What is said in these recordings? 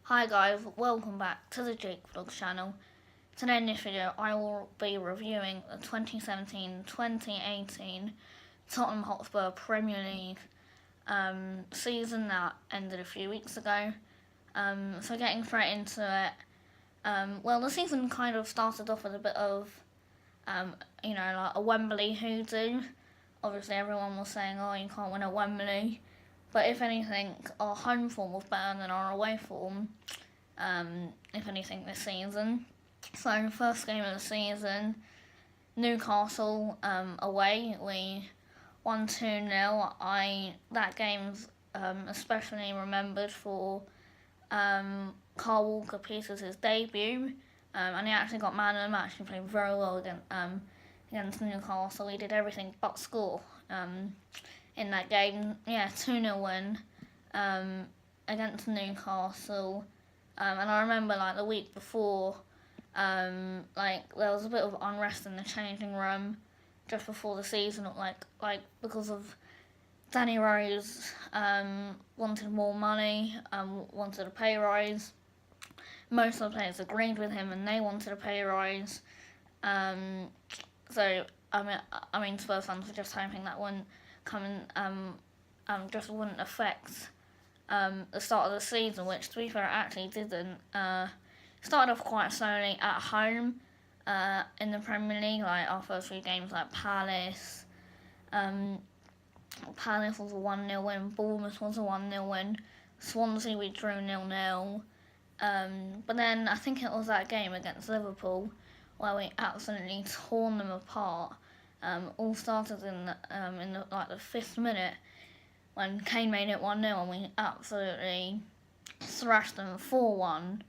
Hi guys, welcome back to the Jake Vlogs channel. Today in this video I will be reviewing the 2017-2018 Tottenham Hotspur Premier League season that ended a few weeks ago. So getting straight into it, the season kind of started off with a bit of, like a Wembley hoodoo. Obviously everyone was saying, oh, you can't win at Wembley. But if anything, our home form was better than our away form, if anything, this season. So, first game of the season, Newcastle away, we won 2-0. That game's especially remembered for Carl Walker-Peters' debut, and he actually got man of the match. He played very well against Newcastle. He did everything but score. In that game, 2-0 win against Newcastle. And I remember, the week before, there was a bit of unrest in the changing room just before the season, because of Danny Rose wanted more money, wanted a pay rise. Most of the players agreed with him and they wanted a pay rise. Spurs fans were just hoping that wouldn't just wouldn't affect the start of the season, which to be fair it actually didn't. Started off quite slowly at home in the Premier League, our first few games Palace. Palace was a 1-0 win, Bournemouth was a 1-0 win, Swansea we drew 0-0. But then I think it was that game against Liverpool where we absolutely torn them apart. All started in the 5th minute when Kane made it 1-0 and we absolutely thrashed them 4-1.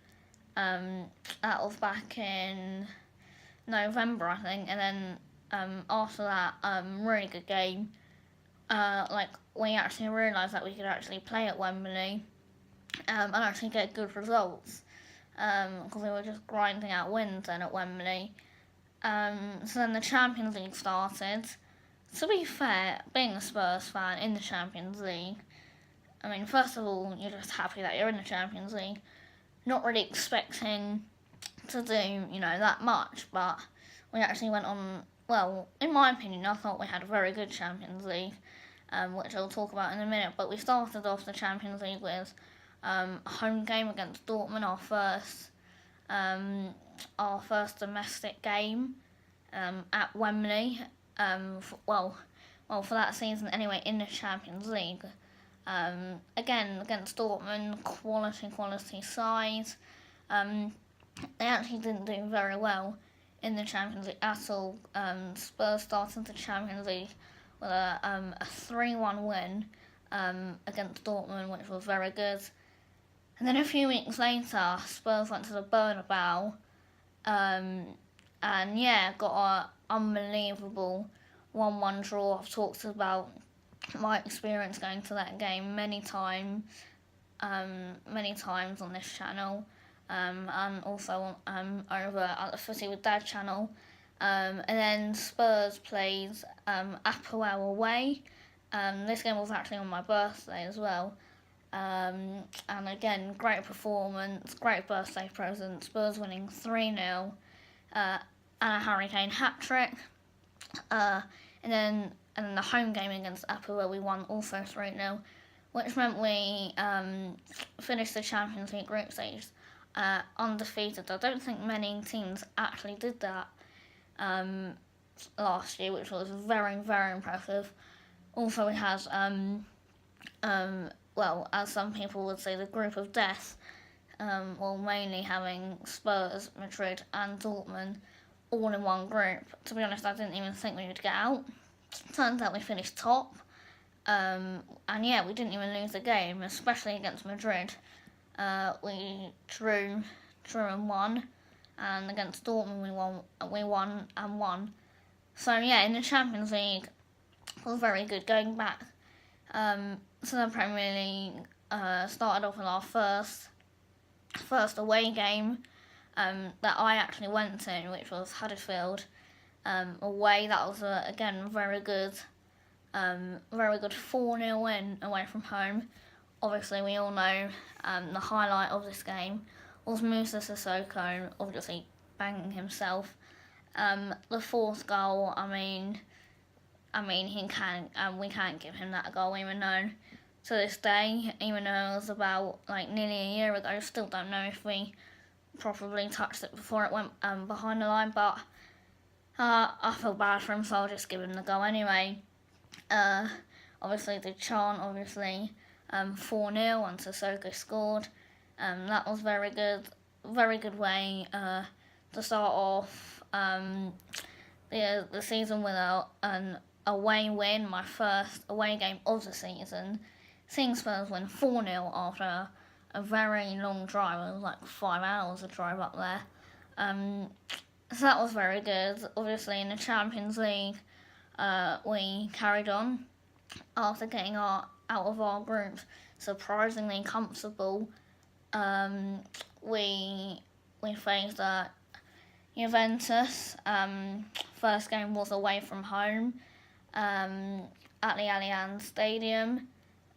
That was back in November, I think, and then after that, really good game. We actually realised that we could actually play at Wembley and actually get good results because we were just grinding out wins then at Wembley. So then the Champions League started. To be fair, being a Spurs fan in the Champions League, first of all, you're just happy that you're in the Champions League. Not really expecting to do, that much, but we actually went on, in my opinion, I thought we had a very good Champions League, which I'll talk about in a minute, but we started off the Champions League with a home game against Dortmund, our first domestic game at Wembley, for that season anyway, in the Champions League. Again, against Dortmund, quality size. They actually didn't do very well in the Champions League at all. Spurs started the Champions League with a 3-1 win against Dortmund, which was very good. And then a few weeks later, Spurs went to the Bernabeu, got an unbelievable 1-1 draw. I've talked about my experience going to that game many times on this channel, and also over at the Footy with Dad channel. And then Spurs plays Apoel away. This game was actually on my birthday as well. And again, great performance, great birthday present. Spurs winning 3-0, and a Harry Kane hat-trick. And then the home game against Apoel we won also 3-0, which meant we finished the Champions League group stage undefeated. I don't think many teams actually did that last year, which was very, very impressive. Also, we had as some people would say, the group of death, mainly having Spurs, Madrid and Dortmund all in one group. To be honest, I didn't even think we would get out. Turns out we finished top, and we didn't even lose a game, especially against Madrid. We drew and won, and against Dortmund we won and won. So in the Champions League, it was very good. Going back to the Premier League, started off with our first away game that I actually went to, which was Huddersfield away. That was again very good 4-0 win away from home. obviously we all know the highlight of this game was Musa Sissoko obviously banging himself. The fourth goal, I mean, he can we can't give him that goal, even though to this day, even though it was about like nearly a year ago, I still don't know if we properly touched it before it went behind the line. But I feel bad for him, so I'll just give him the goal anyway. Obviously the chant, 4-0 when Sissoko scored. That was very good way to start off the season with an away win, my first away game of the season. Seeing Spurs win 4-0 after a very long drive. It was like 5 hours to drive up there. So that was very good. Obviously in the Champions League, we carried on after getting out of our group surprisingly comfortable. We faced Juventus. First game was away from home at the Allianz Stadium,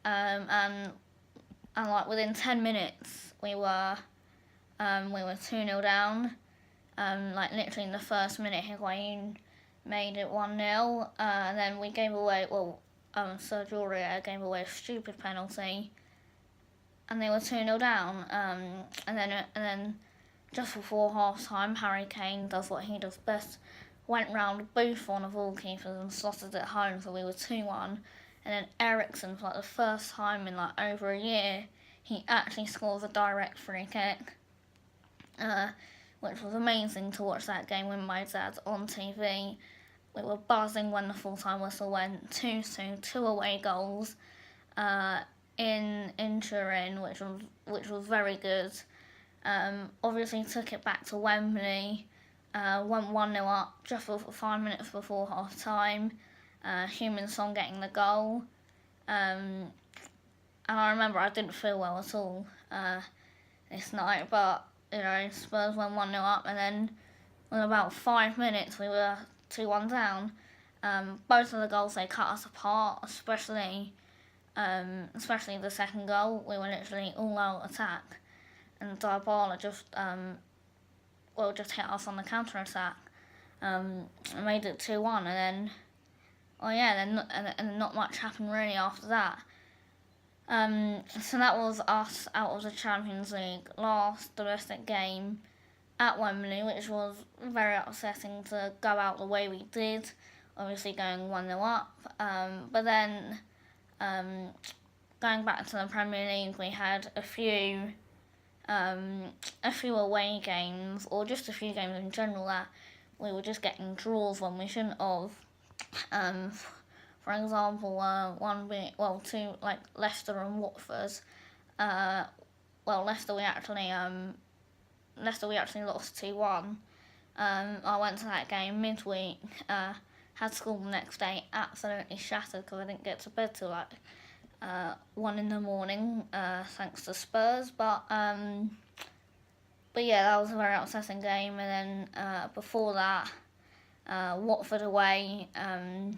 and like within 10 minutes we were 2-0 down. Like literally in the first minute, Higuain made it 1-0, and then we gave away. Sergio Aurier gave away a stupid penalty, and they were 2-0 down. And then just before half time, Harry Kane does what he does best, went round Buffon of all keepers and slotted it home, so we were 2-1. And then Eriksen, for like the first time in like over a year, he actually scores a direct free kick, which was amazing to watch that game with my dad on TV. We were buzzing when the full-time whistle went. 2-2, 2 away goals in Turin, which was very good. Obviously took it back to Wembley, went 1-0 up just 5 minutes before half time. Heung-min Son getting the goal. And I remember I didn't feel well at all this night, but Spurs went 1-0 up, and then in about 5 minutes we were 2-1 down. Both of the goals, they cut us apart, especially the second goal. We were literally all out attack, and Dybala just hit us on the counter attack, and made it 2-1, and then not much happened really after that. So that was us out of the Champions League, last domestic game at Wembley, which was very upsetting to go out the way we did, obviously going 1-0 up. But then going back to the Premier League, we had a few away games, or just a few games in general, that we were just getting draws when we shouldn't have. For example, two like Leicester and Watford. Leicester we actually lost 2-1. I went to that game midweek. Had school the next day, absolutely shattered because I didn't get to bed till like 1 in the morning, thanks to Spurs. But yeah, that was a very upsetting game. And then before that, Watford away. I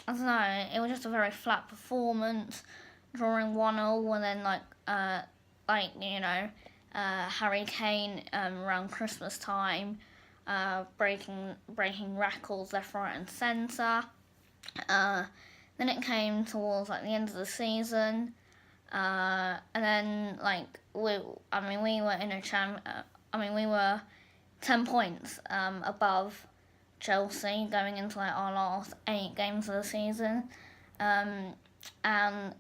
don't know, it was just a very flat performance, drawing 1-0, and then Harry Kane around Christmas time, breaking records left, right and centre. Then it came towards like the end of the season, and then we were 10 points above Chelsea going into like our last 8 games of the season, and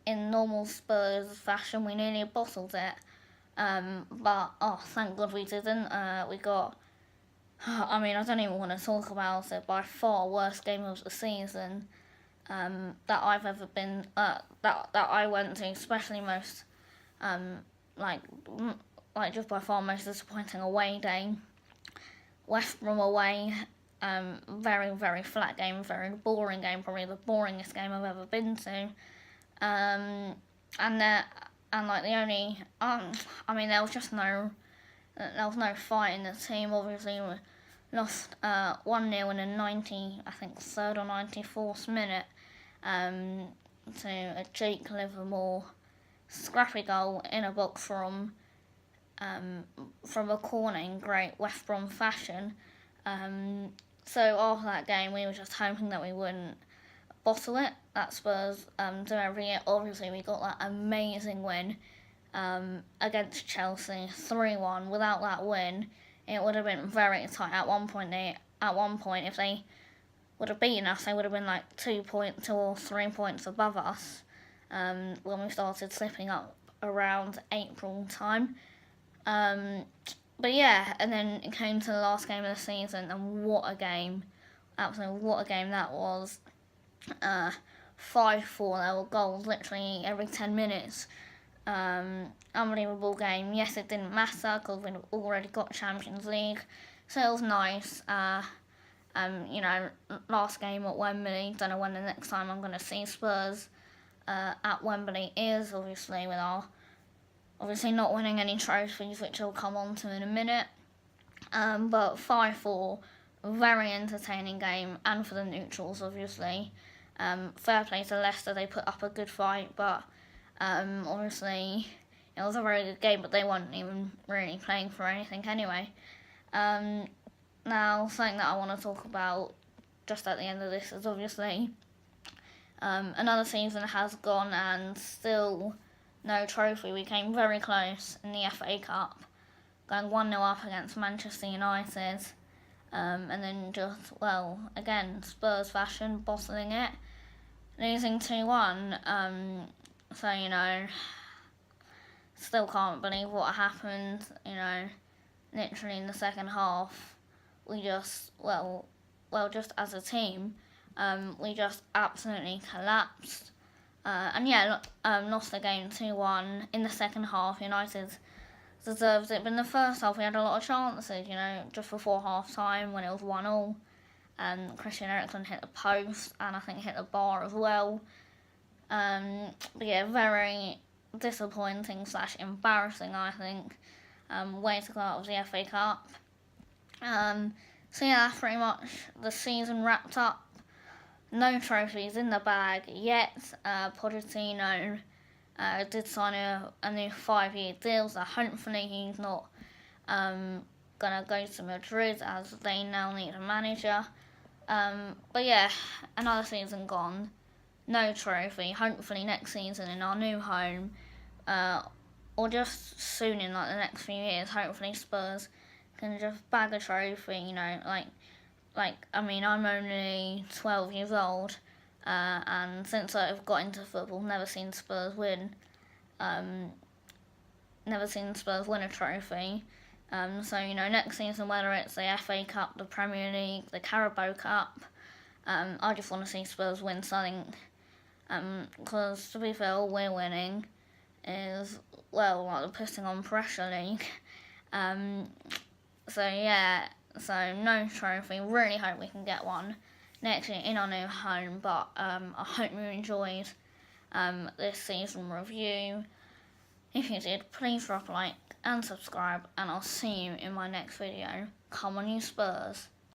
in normal Spurs fashion we nearly bottled it, but thank God we didn't. We got, I don't even want to talk about it, by far worst game of the season that I've ever been, that I went to, especially most just by far most disappointing away day. West Brom away. Very, very flat game, very boring game, probably the boringest game I've ever been to. There was no fight in the team. Obviously, we lost 1-0 in the 93rd or 94th minute. to a Jake Livermore scrappy goal in a box from a corner in great West Brom fashion. So after that game, we were just hoping that we wouldn't bottle it. That Spurs do every year. Obviously, we got that amazing win against Chelsea, 3-1. Without that win, it would have been very tight. At one point, if they would have beaten us, they would have been like 2 or 3 points above us when we started slipping up around April time. But yeah, and then it came to the last game of the season, and what a game. Absolutely, what a game that was. 5-4, there were goals literally every 10 minutes. Unbelievable game. Yes, it didn't matter because we'd already got Champions League, so it was nice. Last game at Wembley, don't know when the next time I'm going to see Spurs at Wembley is, obviously, with our not winning any trophies, which I'll come on to in a minute. But 5-4, very entertaining game, and for the neutrals, obviously. Fair play to Leicester, they put up a good fight, but obviously it was a very good game, but they weren't even really playing for anything anyway. Now, something that I want to talk about just at the end of this is obviously another season has gone and still no trophy. We came very close in the FA Cup, going 1-0 up against Manchester United, and then just, again, Spurs fashion, bottling it, losing 2-1. So, still can't believe what happened, literally in the second half. We just, just as a team, we just absolutely collapsed. Lost the game 2-1 in the second half. United deserved it, but in the first half we had a lot of chances, just before half time when it was 1-1. Christian Eriksen hit the post and I think hit the bar as well. But yeah, very disappointing / embarrassing, I think. Way to go out of the FA Cup. So yeah, that's pretty much the season wrapped up. No trophies in the bag yet. Pochettino did sign a new 5-year deal, so hopefully he's not gonna go to Madrid as they now need a manager. But yeah, another season gone. No trophy. Hopefully next season in our new home, or just soon in the next few years. Hopefully Spurs can just bag a trophy. I'm only 12 years old, and since I've got into football, never seen Spurs win. Never seen Spurs win a trophy. Next season, whether it's the FA Cup, the Premier League, the Carabao Cup, I just want to see Spurs win something. Because to be fair, all we're winning is the putting on pressure league. So no trophy. Really hope we can get one next year in our new home. But I hope you enjoyed this season review. If you did, please drop a like and subscribe, and I'll see you in my next video. Come on, you Spurs.